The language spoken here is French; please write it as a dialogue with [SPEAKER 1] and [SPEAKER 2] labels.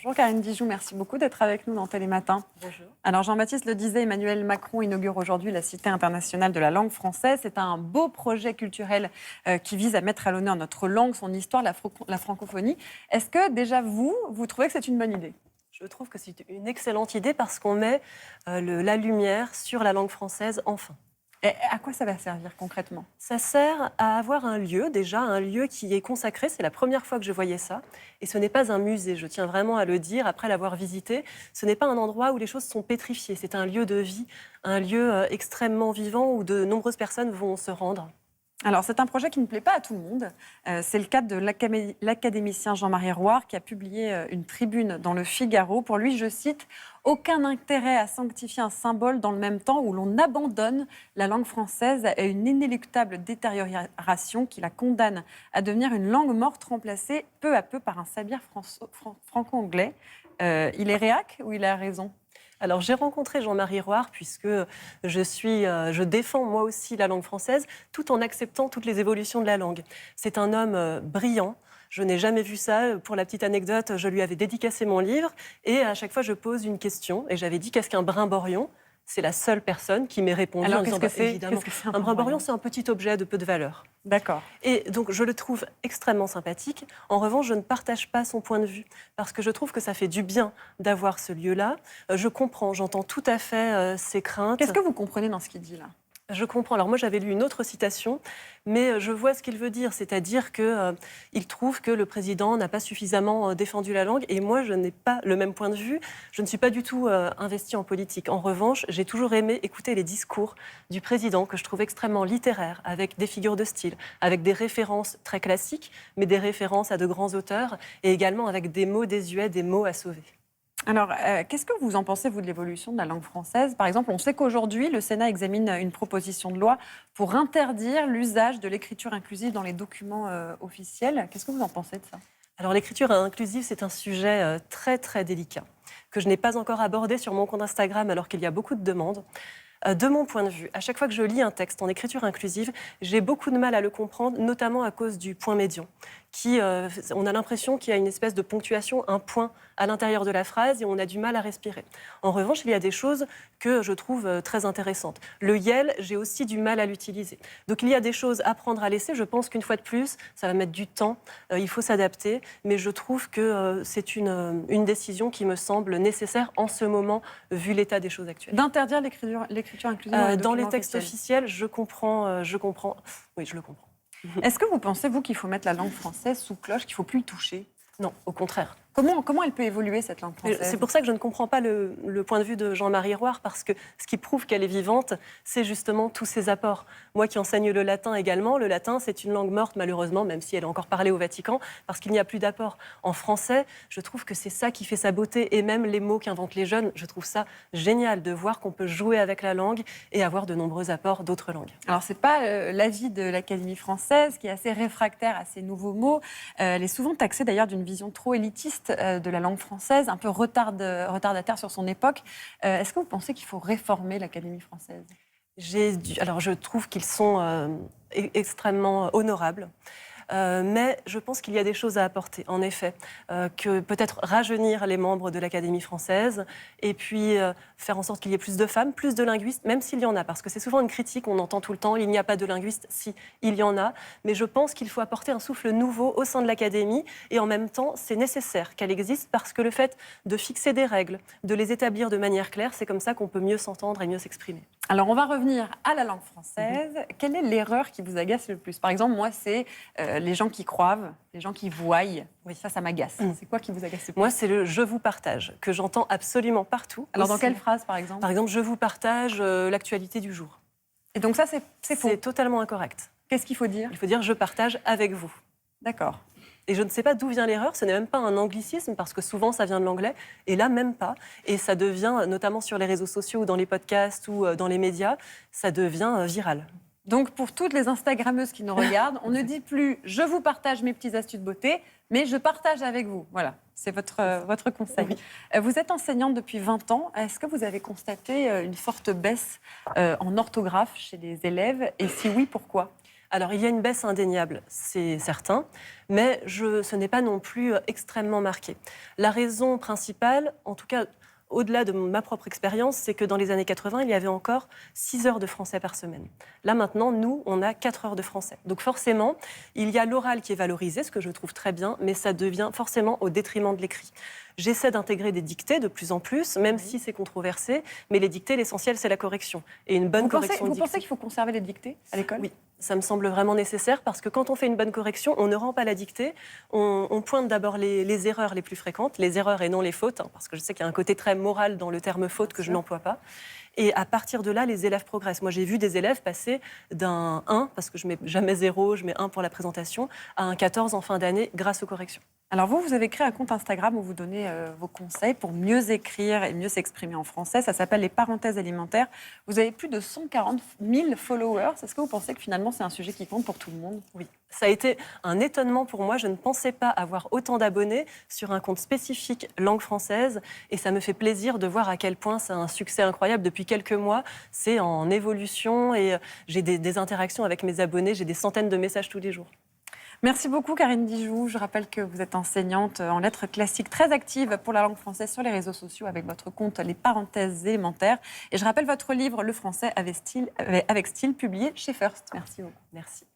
[SPEAKER 1] Bonjour Karine Dijoux, merci beaucoup d'être avec nous dans Télématin.
[SPEAKER 2] Bonjour.
[SPEAKER 1] Alors Jean-Baptiste le disait, Emmanuel Macron inaugure aujourd'hui la Cité internationale de la langue française. C'est un beau projet culturel qui vise à mettre à l'honneur notre langue, son histoire, la francophonie. Est-ce que déjà vous trouvez que c'est une bonne idée ?
[SPEAKER 2] Je trouve que c'est une excellente idée parce qu'on met la lumière sur la langue française enfin.
[SPEAKER 1] Et à quoi ça va servir concrètement ?
[SPEAKER 2] Ça sert à avoir un lieu, déjà, un lieu qui est consacré. C'est la première fois que je voyais ça. Et ce n'est pas un musée, je tiens vraiment à le dire, après l'avoir visité. Ce n'est pas un endroit où les choses sont pétrifiées. C'est un lieu de vie, un lieu extrêmement vivant où de nombreuses personnes vont se rendre.
[SPEAKER 1] Alors, c'est un projet qui ne plaît pas à tout le monde. C'est le cas de l'académicien Jean-Marie Rouart qui a publié une tribune dans le Figaro. Pour lui, je cite, « Aucun intérêt à sanctifier un symbole dans le même temps où l'on abandonne la langue française à une inéluctable détérioration qui la condamne à devenir une langue morte remplacée peu à peu par un sabir franco-anglais. » Il est réac ou il a raison ?
[SPEAKER 2] Alors, j'ai rencontré Jean-Marie Rouart puisque je défends moi aussi la langue française tout en acceptant toutes les évolutions de la langue. C'est un homme brillant. Je n'ai jamais vu ça. Pour la petite anecdote, je lui avais dédicacé mon livre et à chaque fois, je pose une question. Et j'avais dit, qu'est-ce qu'un brimborion ? C'est la seule personne qui m'ait répondu.
[SPEAKER 1] Alors,
[SPEAKER 2] en disant, évidemment, un brimborion, c'est un petit objet de peu de valeur.
[SPEAKER 1] D'accord.
[SPEAKER 2] Et donc, je le trouve extrêmement sympathique. En revanche, je ne partage pas son point de vue parce que je trouve que ça fait du bien d'avoir ce lieu-là. Je comprends, j'entends tout à fait ses craintes.
[SPEAKER 1] Qu'est-ce que vous comprenez dans ce qu'il dit là ?
[SPEAKER 2] Je comprends. Alors moi, j'avais lu une autre citation, mais je vois ce qu'il veut dire. C'est-à-dire qu'il trouve que le président n'a pas suffisamment défendu la langue. Et moi, je n'ai pas le même point de vue. Je ne suis pas du tout investie en politique. En revanche, j'ai toujours aimé écouter les discours du président, que je trouve extrêmement littéraires, avec des figures de style, avec des références très classiques, mais des références à de grands auteurs, et également avec des mots désuets, des mots à sauver.
[SPEAKER 1] Alors, qu'est-ce que vous en pensez, vous, de l'évolution de la langue française ? Par exemple, on sait qu'aujourd'hui, le Sénat examine une proposition de loi pour interdire l'usage de l'écriture inclusive dans les documents officiels. Qu'est-ce que vous en pensez de ça ?
[SPEAKER 2] Alors, l'écriture inclusive, c'est un sujet très, très délicat, que je n'ai pas encore abordé sur mon compte Instagram, alors qu'il y a beaucoup de demandes. De mon point de vue, à chaque fois que je lis un texte en écriture inclusive, j'ai beaucoup de mal à le comprendre, notamment à cause du point médian. On a l'impression qu'il y a une espèce de ponctuation, un point à l'intérieur de la phrase et on a du mal à respirer. En revanche, il y a des choses que je trouve très intéressantes. Le yel, j'ai aussi du mal à l'utiliser. Donc il y a des choses à prendre, à laisser. Je pense qu'une fois de plus, ça va mettre du temps, il faut s'adapter, mais je trouve que c'est une décision qui me semble nécessaire en ce moment, vu l'état des choses actuelles.
[SPEAKER 1] D'interdire l'écriture inclusive
[SPEAKER 2] dans les textes officiels, je comprends. Oui, je le comprends.
[SPEAKER 1] Est-ce que vous pensez, vous, qu'il faut mettre la langue française sous cloche, qu'il ne faut plus y toucher ?
[SPEAKER 2] Non, au contraire.
[SPEAKER 1] Comment elle peut évoluer, cette langue française ?
[SPEAKER 2] C'est pour ça que je ne comprends pas le point de vue de Jean-Marie Rouart, parce que ce qui prouve qu'elle est vivante, c'est justement tous ses apports. Moi qui enseigne le latin également, le latin, c'est une langue morte, malheureusement, même si elle est encore parlée au Vatican, parce qu'il n'y a plus d'apport. En français, je trouve que c'est ça qui fait sa beauté, et même les mots qu'inventent les jeunes, je trouve ça génial de voir qu'on peut jouer avec la langue et avoir de nombreux apports d'autres langues.
[SPEAKER 1] Alors, ce n'est pas l'avis de l'Académie française, qui est assez réfractaire à ces nouveaux mots. Elle est souvent taxée d'ailleurs d'une vision trop élitiste de la langue française, un peu retardataire sur son époque. Est-ce que vous pensez qu'il faut réformer l'Académie française ?
[SPEAKER 2] Alors, je trouve qu'ils sont extrêmement honorables. Mais je pense qu'il y a des choses à apporter, en effet, que peut-être rajeunir les membres de l'Académie française et puis faire en sorte qu'il y ait plus de femmes, plus de linguistes, même s'il y en a, parce que c'est souvent une critique, on entend tout le temps, il n'y a pas de linguistes, si, il y en a, mais je pense qu'il faut apporter un souffle nouveau au sein de l'Académie et en même temps, c'est nécessaire qu'elle existe parce que le fait de fixer des règles, de les établir de manière claire, c'est comme ça qu'on peut mieux s'entendre et mieux s'exprimer.
[SPEAKER 1] Alors, on va revenir à la langue française. Quelle est l'erreur qui vous agace le plus ? Par exemple, moi, c'est les gens qui croivent, les gens qui voient. Oui, ça m'agace. C'est quoi qui vous agace le plus ?
[SPEAKER 2] Moi, c'est le « je vous partage » que j'entends absolument partout.
[SPEAKER 1] Alors,
[SPEAKER 2] aussi.
[SPEAKER 1] dans quelle phrase, par exemple ?
[SPEAKER 2] Par exemple, je vous partage l'actualité du jour.
[SPEAKER 1] Et donc ça, c'est faux.
[SPEAKER 2] C'est totalement incorrect.
[SPEAKER 1] Qu'est-ce qu'il faut dire ?
[SPEAKER 2] Il faut dire « je partage avec vous ».
[SPEAKER 1] D'accord.
[SPEAKER 2] Et je ne sais pas d'où vient l'erreur, ce n'est même pas un anglicisme, parce que souvent ça vient de l'anglais, et là même pas. Et ça devient, notamment sur les réseaux sociaux ou dans les podcasts ou dans les médias, ça devient viral.
[SPEAKER 1] Donc pour toutes les Instagrammeuses qui nous regardent, on ne dit plus « je vous partage mes petites astuces de beauté », mais « je partage avec vous ». Voilà, c'est votre conseil.
[SPEAKER 2] Oui.
[SPEAKER 1] Vous êtes enseignante depuis 20 ans. Est-ce que vous avez constaté une forte baisse en orthographe chez les élèves ? Et si oui, pourquoi ?
[SPEAKER 2] Alors, il y a une baisse indéniable, c'est certain, mais ce n'est pas non plus extrêmement marqué. La raison principale, en tout cas au-delà de ma propre expérience, c'est que dans les années 80, il y avait encore 6 heures de français par semaine. Là, maintenant, nous, on a 4 heures de français. Donc forcément, il y a l'oral qui est valorisé, ce que je trouve très bien, mais ça devient forcément au détriment de l'écrit. J'essaie d'intégrer des dictées de plus en plus, même si c'est controversé, mais les dictées, l'essentiel, c'est la correction. Et une bonne correction de
[SPEAKER 1] Vous
[SPEAKER 2] dictée.
[SPEAKER 1] pensez qu'il faut conserver les dictées à l'école?
[SPEAKER 2] Oui. Ça me semble vraiment nécessaire parce que quand on fait une bonne correction, on ne rend pas la dictée. On pointe d'abord les erreurs les plus fréquentes, les erreurs et non les fautes, hein, parce que je sais qu'il y a un côté très moral dans le terme faute que je n'emploie pas. Et à partir de là, les élèves progressent. Moi, j'ai vu des élèves passer d'un 1, parce que je ne mets jamais 0, je mets 1 pour la présentation, à un 14 en fin d'année grâce aux corrections.
[SPEAKER 1] Alors vous avez créé un compte Instagram où vous donnez vos conseils pour mieux écrire et mieux s'exprimer en français. Ça s'appelle les parenthèses alimentaires. Vous avez plus de 140 000 followers. Est-ce que vous pensez que finalement c'est un sujet qui compte pour tout le monde?
[SPEAKER 2] Oui, ça a été un étonnement pour moi. Je ne pensais pas avoir autant d'abonnés sur un compte spécifique langue française. Et ça me fait plaisir de voir à quel point c'est un succès incroyable. Depuis quelques mois, c'est en évolution et j'ai des interactions avec mes abonnés. J'ai des centaines de messages tous les jours.
[SPEAKER 1] Merci beaucoup Karine Dijoux. Je rappelle que vous êtes enseignante en lettres classiques très active pour la langue française sur les réseaux sociaux avec votre compte Les Parenthèses élémentaires. Et je rappelle votre livre Le français avec style, publié chez First. Merci beaucoup.
[SPEAKER 2] Merci.